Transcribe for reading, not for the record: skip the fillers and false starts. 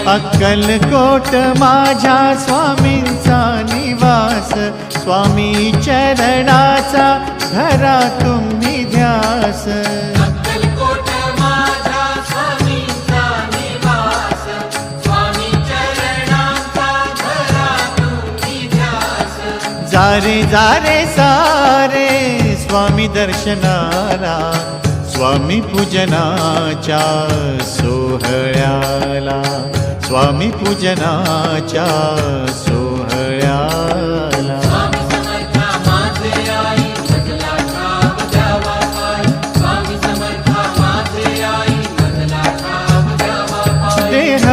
अक्कलकोट माझ्या स्वामींचा निवास, स्वामी चरणाचा धरा तुम्ही ध्यास। अक्कलकोट माझ्या स्वामींचा निवास, स्वामी चरणाचा धरा तुम्ही ध्यास। जारे जारे सारे स्वामी दर्शनाला, स्वामी पूजनाच्या सोहळ्याला, स्वामी पूजनाच्या सोहळ्याला। स्वामी समर्था माझे आई मजला ठाव द्यावा पाय, स्वामी समर्था माझे आई मजला ठाव द्यावा पाय। देह